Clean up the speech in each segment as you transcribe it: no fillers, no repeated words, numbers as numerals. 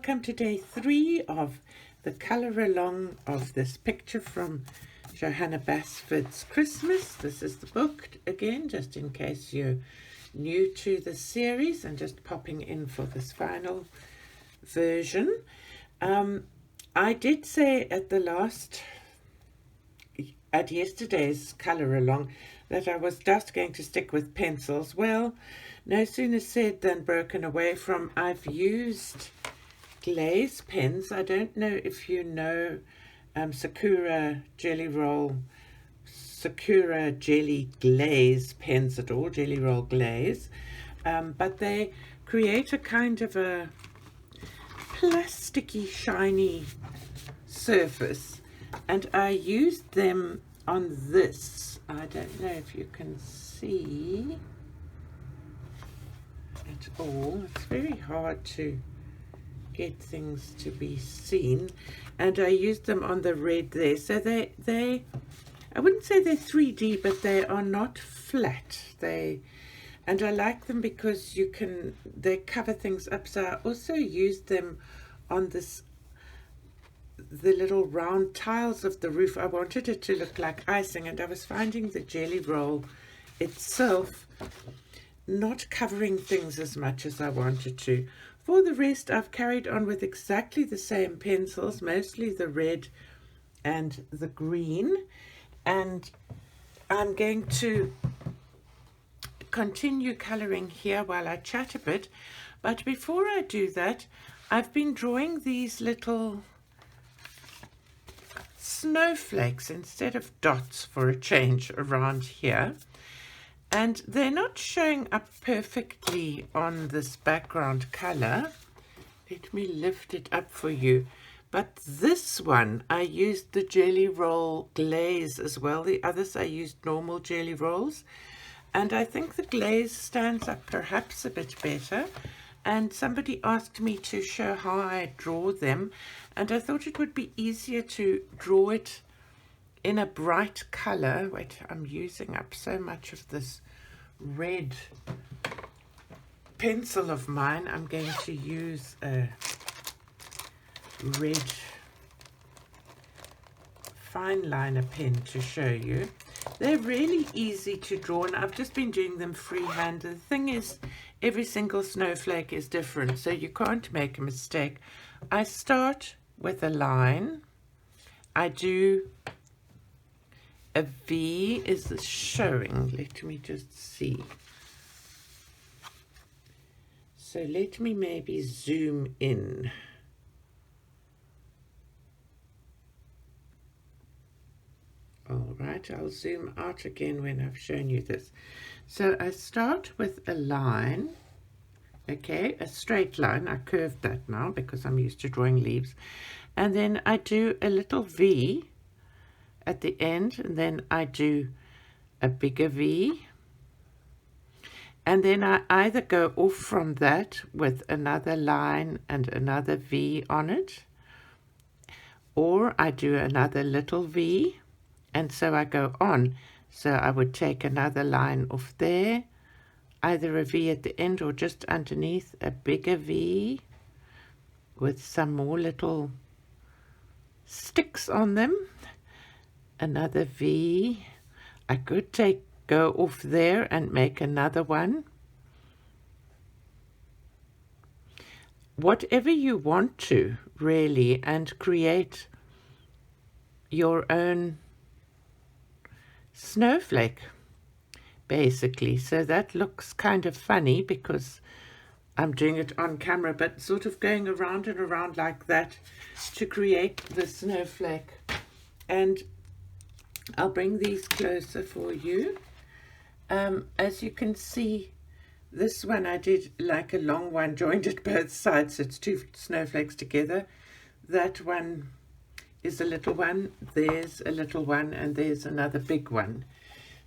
welcome to day 3 of the colour along of this picture from Johanna Basford's Christmas. This is the book again, just in case you're new to the series and just popping in for this final version. I did say at yesterday's colour along that I was just going to stick with pencils. Well, no sooner said than broken away from. I've used Glaze pens. I don't know if you know Sakura Jelly Glaze pens at all, Jelly Roll Glaze, but they create a kind of a plasticky, shiny surface, and I used them on this. I don't know if you can see at all. It's very hard to get things to be seen, and I used them on the red there. So they I wouldn't say they're 3D, but they are not flat. And I like them because they cover things up. So I also used them on the little round tiles of the roof. I wanted it to look like icing, and I was finding the jelly roll itself not covering things as much as I wanted to. For the rest, I've carried on with exactly the same pencils, mostly the red and the green, and I'm going to continue colouring here while I chat a bit. But before I do that, I've been drawing these little snowflakes instead of dots for a change around here, and they're not showing up perfectly on this background color. Let me lift it up for you. But this one I used the Jelly Roll Glaze as well. The others I used normal jelly rolls, and I think the glaze stands up perhaps a bit better. And somebody asked me to show how I draw them, and I thought it would be easier to draw it in a bright color. Wait, I'm using up so much of this red pencil of mine. I'm going to use a red fine liner pen to show you. They're really easy to draw, and I've just been doing them freehand. The thing is, every single snowflake is different, so you can't make a mistake. I start with a line. I do a V. Is this showing? Let me just see. So let me maybe zoom in. All right, I'll zoom out again when I've shown you this. So I start with a line, okay, a straight line. I curved that now because I'm used to drawing leaves. And then I do a little V at the end, and then I do a bigger V. And then I either go off from that with another line and another V on it, or I do another little V, and so I go on. So I would take another line off there, either a V at the end or just underneath, a bigger V with some more little sticks on them, another V. I could go off there and make another one. Whatever you want to, really, and create your own snowflake, basically. So that looks kind of funny because I'm doing it on camera, but sort of going around and around like that to create the snowflake. And I'll bring these closer for you. As you can see, this one I did like a long one, joined at both sides, so it's 2 snowflakes together. That one is a little one, there's a little one, and there's another big one.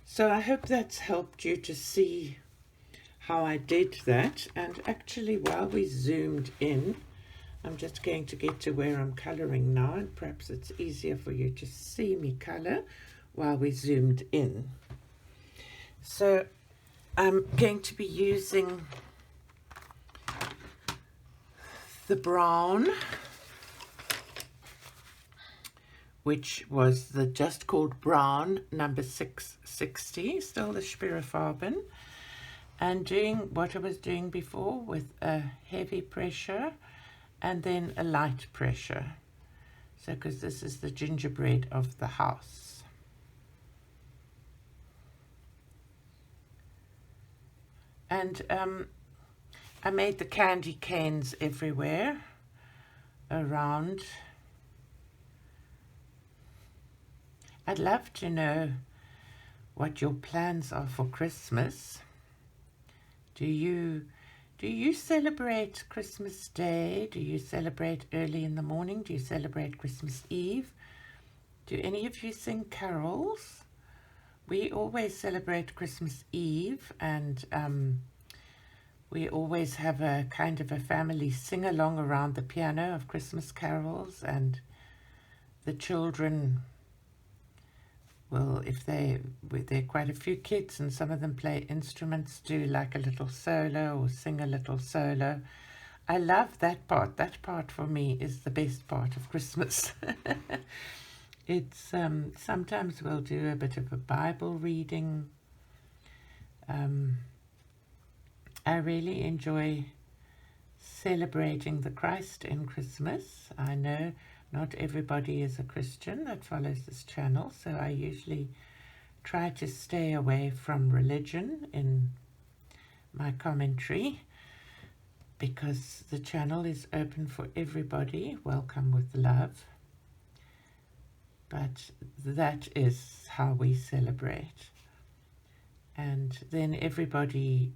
So I hope that's helped you to see how I did that. And actually, while we zoomed in, I'm just going to get to where I'm coloring now, and perhaps it's easier for you to see me color while we zoomed in. So I'm going to be using the brown, which was the just called brown number 660, still the Schpirrer Farben, and doing what I was doing before with a heavy pressure and then a light pressure. So, because this is the gingerbread of the house. And I made the candy canes everywhere around. I'd love to know what your plans are for Christmas. Do you celebrate Christmas Day? Do you celebrate early in the morning? Do you celebrate Christmas Eve? Do any of you sing carols? We always celebrate Christmas Eve, and we always have a kind of a family sing-along around the piano of Christmas carols, and the children, well, if there are quite a few kids and some of them play instruments, do like a little solo or sing a little solo. I love that part. That part for me is the best part of Christmas. It's sometimes we'll do a bit of a Bible reading. I really enjoy celebrating the Christ in Christmas. I know not everybody is a Christian that follows this channel, so I usually try to stay away from religion in my commentary, because the channel is open for everybody, welcome with love. But that is how we celebrate. And then everybody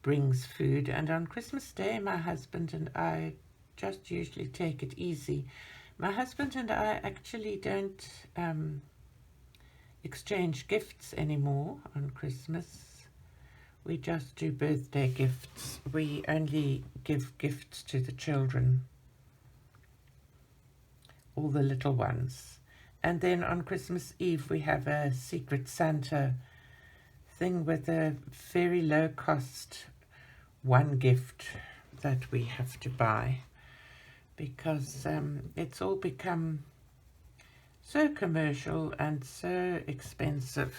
brings food, and on Christmas Day my husband and I just usually take it easy. My husband and I actually don't exchange gifts anymore on Christmas. We just do birthday gifts. We only give gifts to the children, all the little ones. And then on Christmas Eve we have a Secret Santa thing with a very low cost one gift that we have to buy, because it's all become so commercial and so expensive.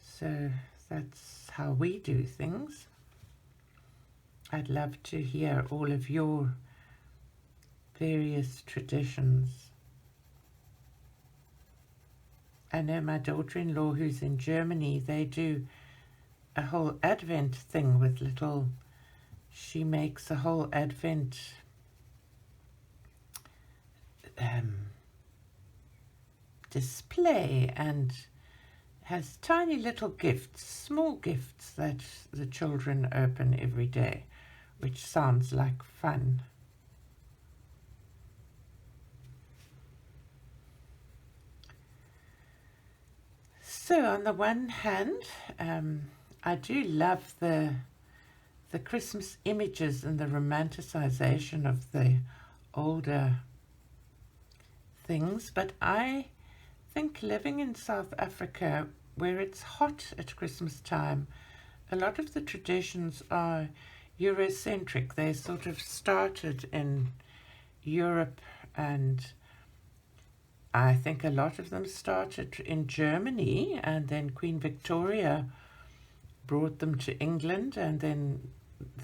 So that's how we do things. I'd love to hear all of your various traditions. I know my daughter-in-law who's in Germany, they do a whole Advent thing with little, she makes a whole Advent display and has tiny little gifts, small gifts that the children open every day, which sounds like fun. So on the one hand, I do love the Christmas images and the romanticization of the older things, but I think living in South Africa, where it's hot at Christmas time, a lot of the traditions are Eurocentric. They sort of started in Europe, and I think a lot of them started in Germany, and then Queen Victoria brought them to England, and then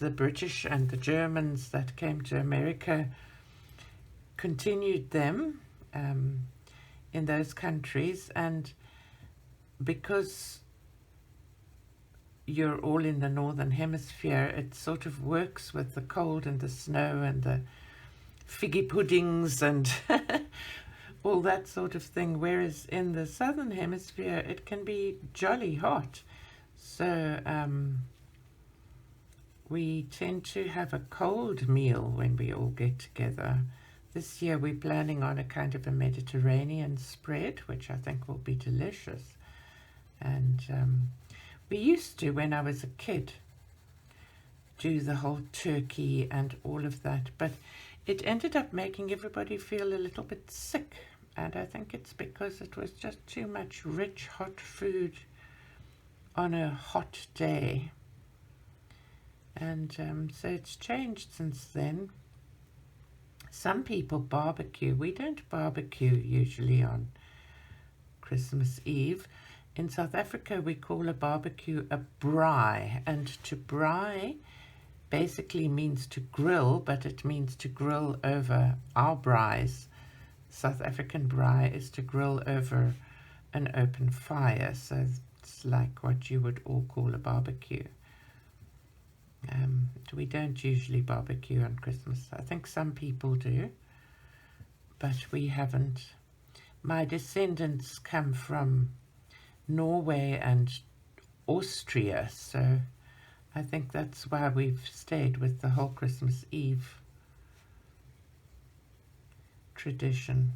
the British and the Germans that came to America continued them in those countries. And because you're all in the northern hemisphere, it sort of works with the cold and the snow and the figgy puddings and all that sort of thing, whereas in the southern hemisphere it can be jolly hot. So we tend to have a cold meal when we all get together. This year we're planning on a kind of a Mediterranean spread, which I think will be delicious. And we used to, when I was a kid, do the whole turkey and all of that, but it ended up making everybody feel a little bit sick, and I think it's because it was just too much rich hot food on a hot day. And so it's changed since then. Some people barbecue. We don't barbecue usually on Christmas Eve. In South Africa, we call a barbecue a braai, and to braai basically means to grill, but it means to grill over our braais. South African braai is to grill over an open fire, so it's like what you would all call a barbecue. We don't usually barbecue on Christmas. I think some people do, but we haven't. My descendants come from Norway and Austria, so I think that's why we've stayed with the whole Christmas Eve tradition.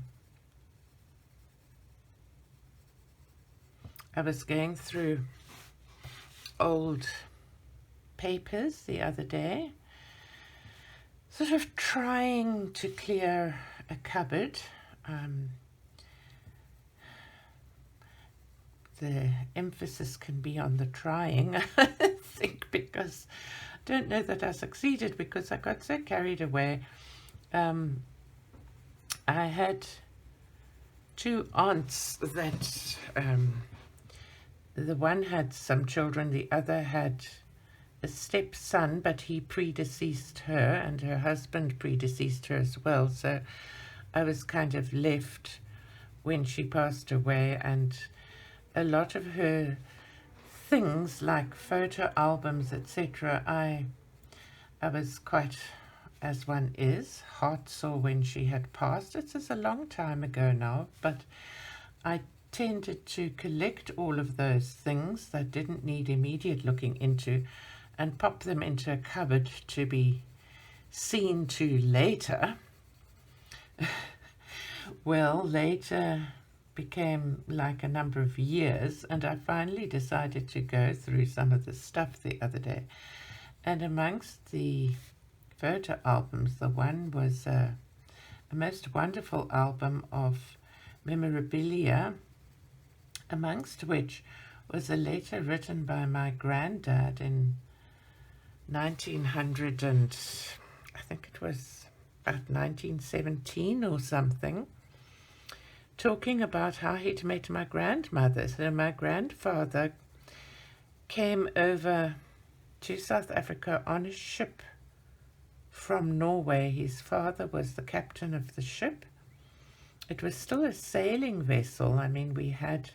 I was going through old papers the other day, sort of trying to clear a cupboard. The emphasis can be on the trying, I think, because I don't know that I succeeded because I got so carried away. I had two aunts that the one had some children, the other had a stepson, but he predeceased her, and her husband predeceased her as well. So I was kind of left when she passed away, and a lot of her things like photo albums, etc., I was quite, as one is, heartsore when she had passed. It is a long time ago now, but I tended to collect all of those things that didn't need immediate looking into and pop them into a cupboard to be seen to later. Well, later became like a number of years, and I finally decided to go through some of the stuff the other day. And amongst the photo albums, the one was a most wonderful album of memorabilia, amongst which was a letter written by my granddad in 1900 and I think it was about 1917 or something, talking about how he'd met my grandmother. So my grandfather came over to South Africa on a ship from Norway. His father was the captain of the ship. It was still a sailing vessel. I mean, we had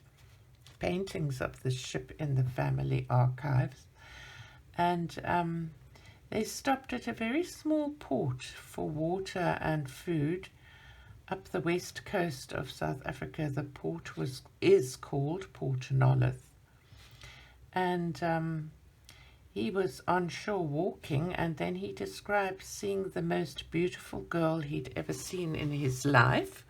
paintings of the ship in the family archives. And they stopped at a very small port for water and food up the west coast of South Africa. The port is called Port Nolloth. And he was on shore walking, and then he described seeing the most beautiful girl he'd ever seen in his life.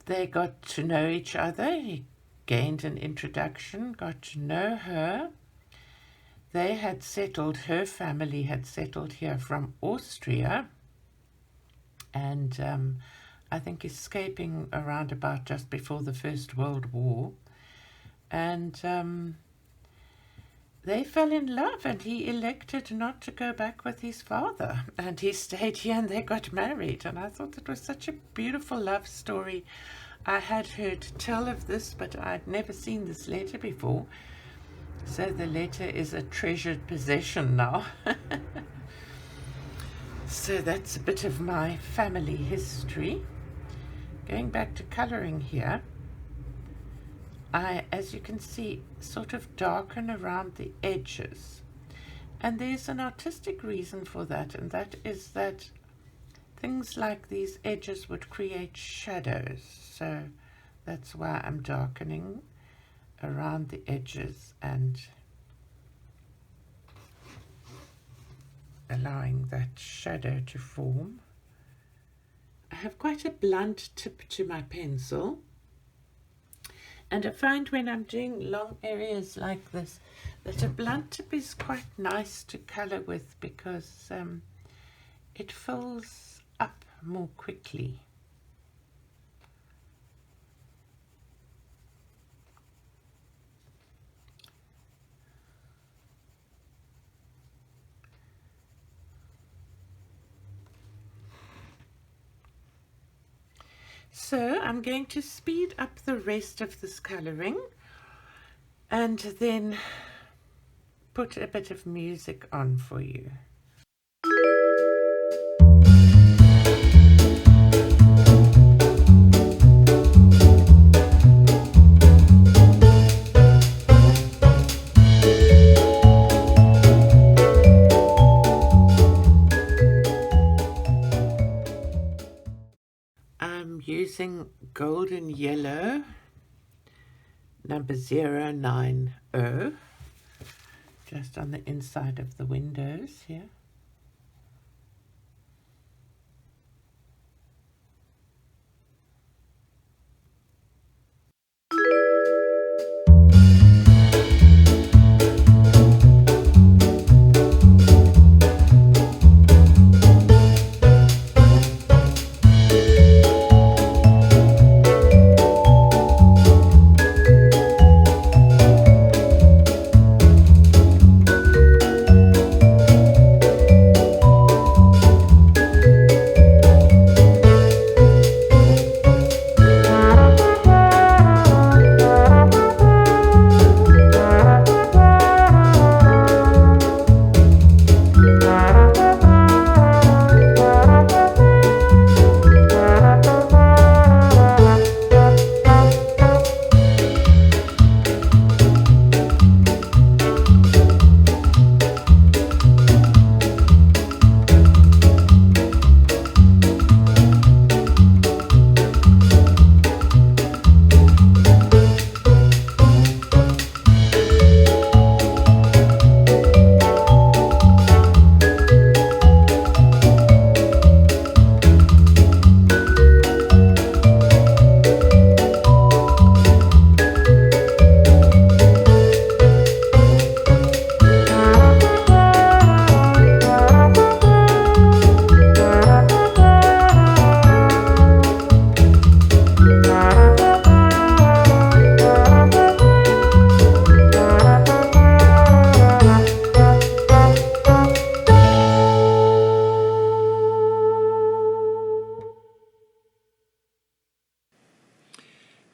They got to know each other. He gained an introduction, got to know her. They had settled, her family had settled here from Austria, and I think escaping around about just before the First World War. And they fell in love, and he elected not to go back with his father, and he stayed here and they got married. And I thought it was such a beautiful love story. I had heard tell of this, but I'd never seen this letter before. So the letter is a treasured possession now. So that's a bit of my family history. Going back to coloring here, I, as you can see, sort of darken around the edges. And there's an artistic reason for that, and that is that things like these edges would create shadows. So that's why I'm darkening around the edges and allowing that shadow to form. I have quite a blunt tip to my pencil, and I find when I'm doing long areas like this that a blunt tip is quite nice to color with because it fills up more quickly. So I'm going to speed up the rest of this colouring and then put a bit of music on for you. I'm using golden yellow number 090 just on the inside of the windows here.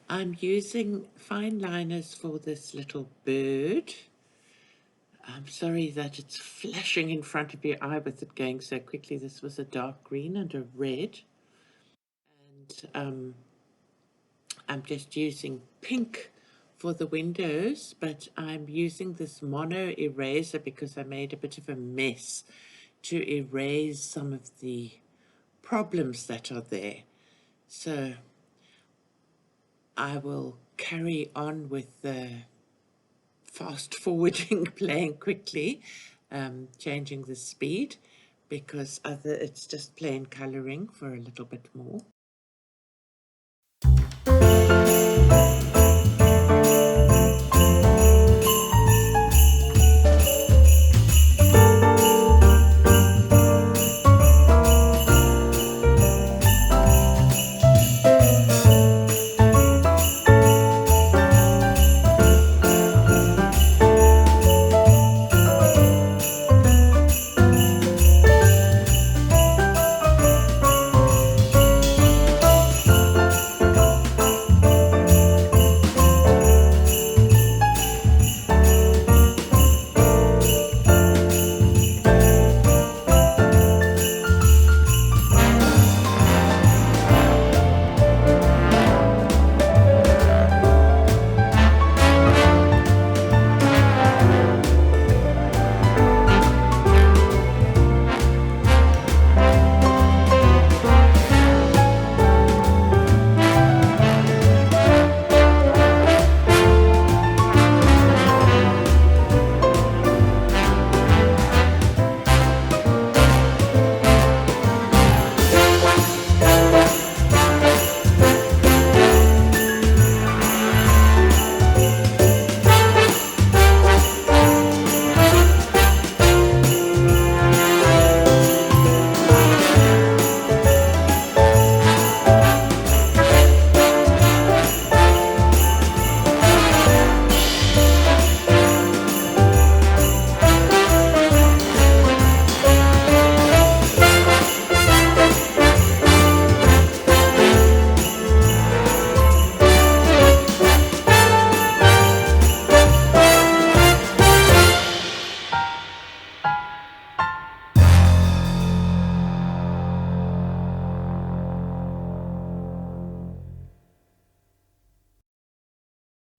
I'm using fine liners for this little bird. I'm sorry that it's flashing in front of your eye with it going so quickly. This was a dark green and a red. And I'm just using pink for the windows, but I'm using this mono eraser because I made a bit of a mess to erase some of the problems that are there. So I will carry on with the fast forwarding, playing quickly, changing the speed because it's just plain colouring for a little bit more.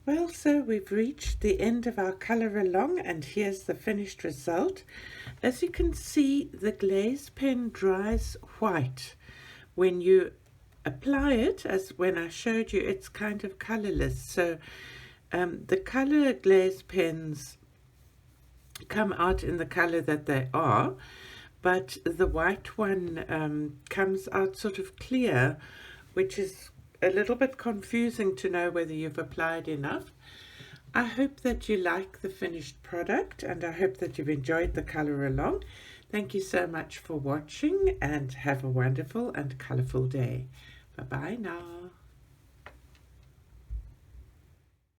Well, so we've reached the end of our colour along, and here's the finished result. As you can see, the glaze pen dries white. When you apply it, as when I showed you, it's kind of colourless. So the colour glaze pens come out in the colour that they are, but the white one comes out sort of clear, which is a little bit confusing to know whether you've applied enough. I hope that you like the finished product, and I hope that you've enjoyed the colour along. Thank you so much for watching, and have a wonderful and colourful day. Bye bye now.